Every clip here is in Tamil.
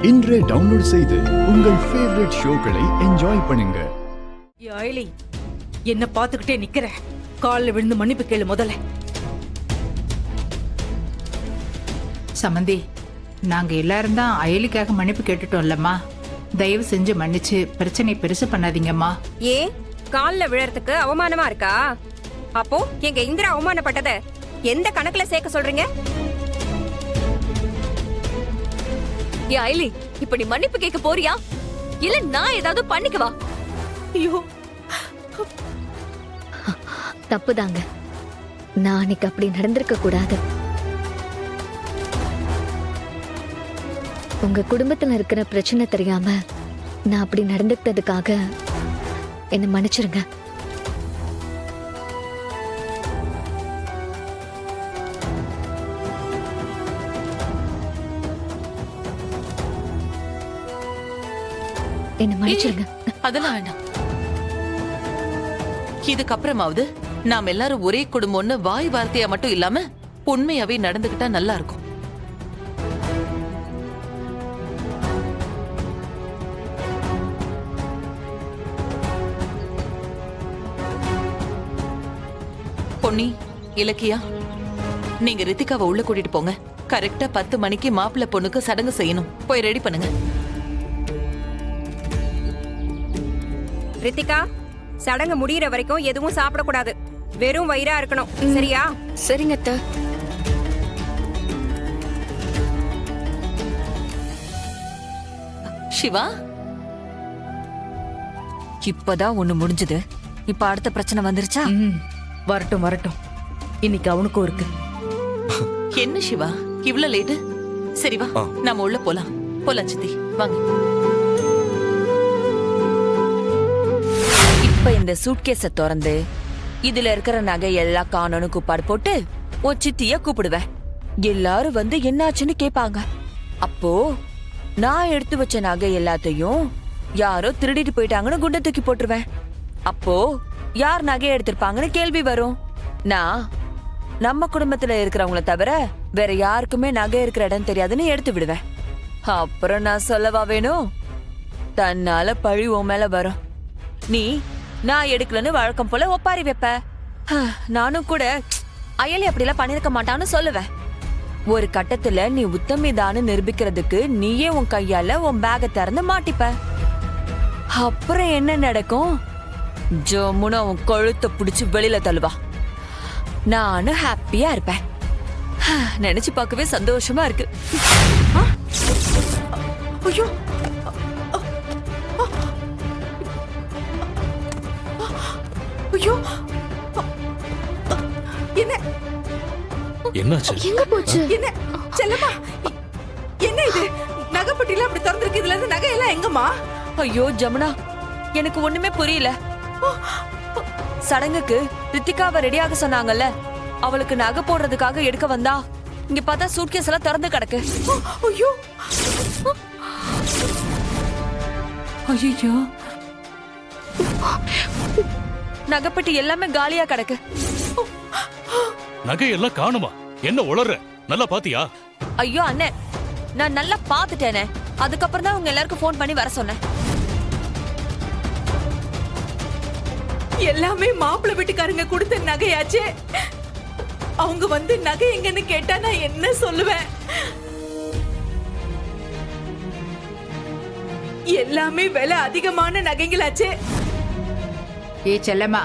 இன்றே டவுன்லோட் செய்து உங்கள் ஃபேவரட் ஷோக்களை என்ஜாய் பண்ணுங்க. அயலி, என்ன பாத்துக்கிட்டே நிக்கிற? காலில் விழுந்து மன்னிப்பு கேளு முதல்ல. சமந்தி, நாங்க எல்லாரும் தான் அயலிக்காக மன்னிப்பு கேட்டுட்டோம்லம்மா. தயவு செஞ்சு மன்னிச்சு பிரச்சனை பெருசு பண்ணாதீங்கம்மா. ஏன் கால்ல விழறதுக்கு அவமானமா இருக்கா? அப்போ எங்க இந்திரா அவமானப்பட்டத எந்த கணக்குல சேர்க்க சொல்றீங்க? அயலி, இப்ப நீ மன்னிப்பு கேட்க போறியா இல்ல நான் ஏதாவது பண்ணிக்கவா? ஐயோ, தப்புதாங்க. நான் அன்னைக்கு அப்படி நடந்திருக்க கூடாது. உங்க குடும்பத்துல இருக்கிற பிரச்சனை தெரியாம நான் அப்படி நடந்துக்கிட்டதுக்காக என்ன மன்னிச்சிருங்க. என்ன மன்னிச்சிருங்க. அதெல்லாம் வேண்டாம். இதுக்கப்புறமாவது நாம் எல்லாரும் ஒரே குடும்பம்னு வாய் வார்த்தையா மட்டும் இல்லாம உண்மையாவே நடந்துகிட்டா நல்லா இருக்கும். பொன்னி, இலக்கியா, நீங்க ரித்திகாவை உள்ள கூட்டிட்டு போங்க. கரெக்டா 10 மணிக்கு மாப்பிள்ளை பொண்ணுக்கு சடங்கு செய்யணும். போய் ரெடி பண்ணுங்க. ரித்திகா, சடங்கு முடியற வரைக்கும் எதுவும் சாப்பிடக்கூடாது. வெறும் வயிறா இருக்கணும், சரியா? சரிங்க அத்தை. சிவா, இப்பதான் ஒண்ணு முடிஞ்சது. இப்ப அடுத்த பிரச்சனை வந்துருச்சா? வரட்டும் வரட்டும், இன்னைக்கு அவனுக்கும் இருக்கு. என்ன சிவா இவ்ளோ லேட்டு? சரி வா, நாம உள்ள போலாம். சித்தி வாங்க. இப்ப இந்த சூட்கேஸ திறந்து இதுல இருக்கிற நகை எல்லாம் காணோன்னு கூப்பாடு போட்டு உன் சித்திய கூப்பிடுவேன். எல்லாரும் வந்து என்னாச்சுன்னு கேட்பாங்க. அப்போ நான் எடுத்து வச்ச நகை எல்லாத்தையும் யாரோ திருடிட்டு போயிட்டாங்கன்னு குண்டை தூக்கி போட்டுருவேன். அப்போ யார் நகையை எடுத்திருப்பாங்கன்னு கேள்வி வரும். நான் நம்ம குடும்பத்துல இருக்கிறவங்கள தவிர வேற யாருக்குமே நகை இருக்கிற இடம் தெரியாதுன்னு எடுத்து விடுவேன். அப்புறம் நான் சொல்லவா வேணும்? தன்னால பழி உன் மேல வரும். நீ நான் எடுக்கலன்னு வழக்கம் போல ஒப்பாரி வைப்ப. நானும் கூட அயலி அப்படிலாம் பண்ணிருக்க மாட்டான்னு சொல்லுவேன். ஒரு கட்டத்துல நீ உத்தமிதான்னு நிரூபிக்கிறதுக்கு நீயே உன் கையால உன் பேக திறந்து மாட்டிப்ப. அப்புறம் என்ன நடக்கும்? ஜம்முனா உன் கழுத்தை பிடிச்சு வெளியில தள்ளுவா. நானும் ஹாப்பியா இருப்பேன். நினைச்சு பார்க்கவே சந்தோஷமா இருக்கு. ஐயோ, ஐயோ, என்ன என்னாச்சு? எங்க போச்சு? என்ன செல்லம்மா, என்ன இது? நகைப்பட்டியில அப்படி திறந்திருக்கு. இதுல இருந்து நகையெல்லாம் எங்கம்மா? ஐயோ ஜமுனா, எனக்கு ஒண்ணுமே புரியல. சடங்குக்கு ரித்திகாவை ரெடியாக சொன்னாங்கல்ல, அவளுக்கு நகை போடுறதுக்காக எடுக்க வந்தா இங்க பார்த்தா சூட்கேஸ் எல்லாம் திறந்து கிடக்கு. ஐயோ, ஐயோ, நகைப்பட்டி எல்லாமே காலியா கிடக்கு. நகையெல்லாம் காணுமா? என்ன உளற? நல்லா பாத்தியா? ஐயோ அண்ணே, நான் நல்லா பாத்துட்டேனே. அதுக்கப்புறம் தான் உங்க எல்லாருக்கும் போன் பண்ணி வர சொன்னேன். எல்லாமே மாப்பிள்ளை வீட்டுக்காரங்க கொடுத்த நகையாச்சே. அவங்க வந்து நகை எங்கன்னு கேட்டா நான் என்ன சொல்லுவேன்? எல்லாமே விலை அதிகமான நகைங்களாச்சே. ஏ செல்லம்மா,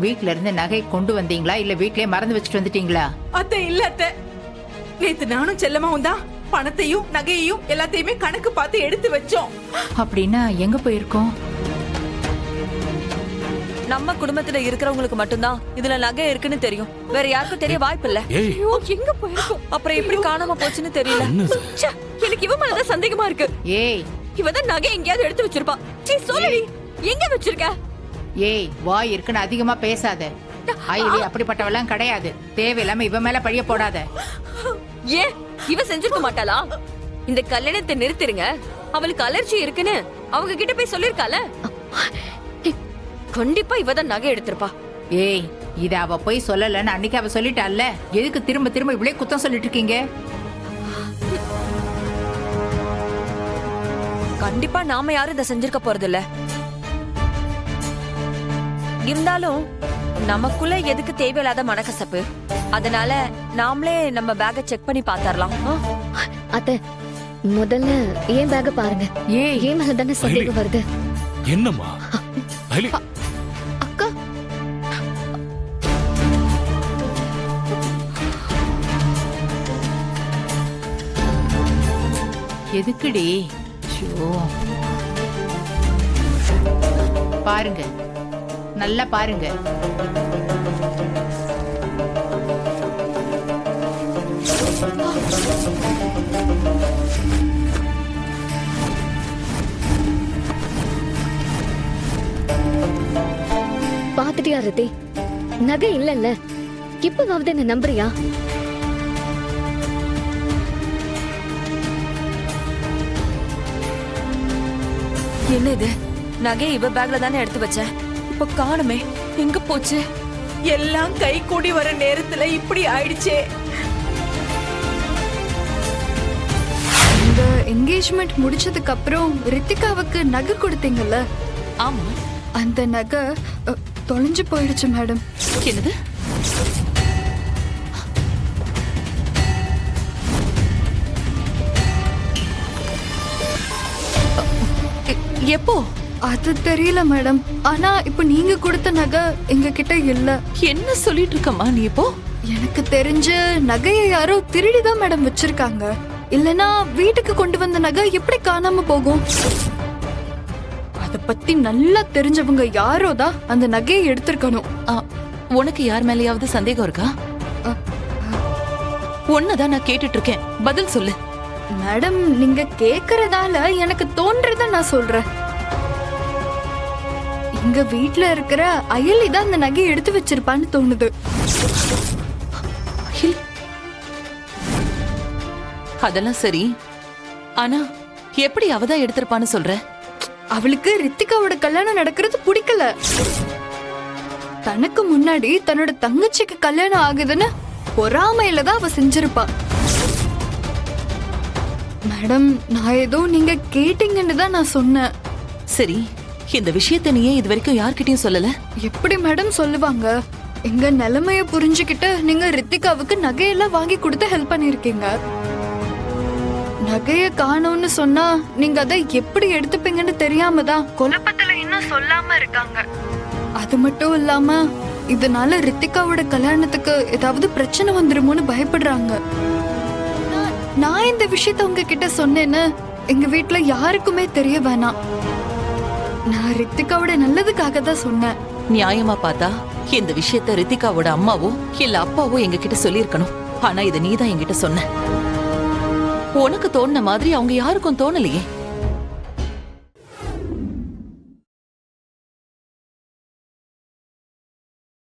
வீட்ல இருந்து நகை கொண்டு வந்தீங்களா இல்ல வீட்லயே மறந்து வச்சுட்டு வந்துட்டீங்களா? அத்தை இல்ல அத்தை, நேத்து நானும் செல்லமாவும் தான் பணத்தையும் நகையையும் எல்லாத்தையுமே கணக்கு பார்த்து எடுத்து வச்சோம். அப்படின்னா எங்க போயிருக்கோம்? நம்ம குடும்பத்துல இருக்கிறவங்களுக்கு மட்டும்தான் இதுல நகை இருக்குன்னு தெரியும். வேற யாருக்கும் தெரிய வாய்ப்பு இல்ல. ஐயோ, எங்க போயிருக்கோம்? அப்புறம் எப்படி காணாம போச்சுன்னு தெரியல. ச்சே, எனக்கு இவ மேலதான் சந்தேகமா இருக்கு. ஏய் இவதான் நகை எங்கேயாவது எடுத்து வச்சிருப்பா. சீ, சொல்லி எங்க வச்சிருக்க? ஏய், வாய் இருக்குன்னு அதிகமா பேசாத. அயலி அப்படிப்பட்டவெல்லாம் கிடையாது. தேவையில்லாம இவ மேல பழிய போடாத. ஏன் இவ செஞ்சிருக்க மாட்டாளா? இந்த கல்யாணத்தை நிறுத்திருங்க, அவளுக்கு அலர்ஜி இருக்குன்னு அவங்க கிட்ட போய் சொல்லிருக்கால. கண்டிப்பா இவதான் நகை எடுத்திருப்பா. ஏய், இத அவ போய் சொல்லலன்னு அன்னைக்கு அவ சொல்லிட்டால. எதுக்கு திரும்ப திரும்ப இவ்வளவு குத்தம் சொல்லிட்டு இருக்கீங்க? கண்டிப்பா நாம யாரும் இதை செஞ்சிருக்க போறது இல்ல. இருந்தாலும் நமக்குள்ள எதுக்கு தேவையில்லாத மனக்கசப்பு? அதனால நாமளே நம்ம பேக்கை செக் பண்ணி பாத்தரலாம். அத்தை முதல்ல ஏன் பேக்க பாருங்க. ஏன் மேல தானே சந்தேகம் வருது. என்னம்மா அயலி, அக்கா எதுக்குடி? ஐயோ. பாருங்க, நல்லா பாருங்க. பாத்துட்டியா ரதி? நகை இல்லல்ல, இப்பவாவது என்ன நம்புறியா? என்ன இது? நகை இவ பேக்ல தானே எடுத்து வச்சேன். இப்ப காணுமே, எங்க போச்சு? எல்லாம் கை கூடி வர நேரத்துல இப்படி ஆயிடுச்சே. இந்த என்கேஜ்மெண்ட் முடிச்சதுக்கு அப்புறம் ரித்திகாவுக்கு நகை கொடுத்தீங்கல்ல, ஆமா. அந்த நகை தொலைஞ்சு போயிடுச்சு மேடம். என்னது? எப்போ? அது தெரியல மேடம். ஆனா இப்ப நீங்க கொடுத்த நகை எங்க கிட்ட இல்ல. என்ன சொல்லிட்டு இருக்கம்மா நீ இப்போ? எனக்கு தெரிஞ்சு நகையை யாரோ திருடிதான் மேடம் வச்சிருக்காங்க. இல்லனா வீட்டுக்கு கொண்டு வந்த நகை எப்படி காணாம போகும்? அத பத்தி நல்லா தெரிஞ்சவங்க யாரோ தான் அந்த நகையை எடுத்திருக்கணும். உனக்கு யார் மேலயாவது சந்தேகம் இருக்கா? ஒன்னதான் நான் கேட்டுட்டு இருக்கேன், பதில் சொல்லு. மேடம் நீங்க கேக்குறதால எனக்கு தோன்றத நான் சொல்றேன். எங்க வீட்ல இருக்கிற அயலி தான் அந்த நகையை எடுத்து வச்சிருப்பான்னு தோணுது. அதெல்லாம் சரி, ஆனா எப்படி அவதான் எடுத்திருப்பான்னு சொல்ற? அவளுக்கு ரித்திகாவோட கல்யாணம் நடக்கிறது பிடிக்கல. தனக்கு முன்னாடி தன்னோட தங்கச்சிக்கு கல்யாணம் ஆகுதுன்னு பொறாமையில தான் அவ செஞ்சிருப்பா. மேடம் நான் ஏதோ நீங்க கேட்டீங்கன்னு தான் நான் சொன்னேன். சரி, இந்த விஷயத்தை நீ இது வரைக்கும் யார்கிட்டயும் சொல்லல? எப்படி மேடம் சொல்லுவாங்க? எங்க நிலைமைய புரிஞ்சுக்கிட்டு நீங்க ரித்திகாவுக்கு நகையெல்லாம் வாங்கி கொடுத்து ஹெல்ப் பண்ணிருக்கீங்க. நகைய காணோம்னு சொன்னா நீங்க அதை எப்படி எடுத்துப்பீங்கன்னு தெரியாம தான் குழப்பத்துல இன்னும் சொல்லாம இருக்காங்க. அது மட்டும் இல்லாம இதனால ரித்திகாவோட கல்யாணத்துக்கு ஏதாவது பிரச்சனை வந்துருமோன்னு பயப்படுறாங்க. நான் இந்த விஷயத்த உங்ககிட்ட சொன்னேன்னு எங்க வீட்ல யாருக்குமே தெரிய வேணாம். நான் ரித்திகாவோட நல்லதுக்காக தான் சொன்னேன். நியாயமா பார்த்தா இந்த விஷயத்த ரித்திகாவோட அம்மாவோ இல்ல அப்பாவோ எங்க கிட்ட சொல்லிருக்கணும். ஆனா இத நீதான் என்கிட்ட சொன்ன. உனக்கு தோணுன மாதிரி அவங்க யாருக்கும் தோணலையே.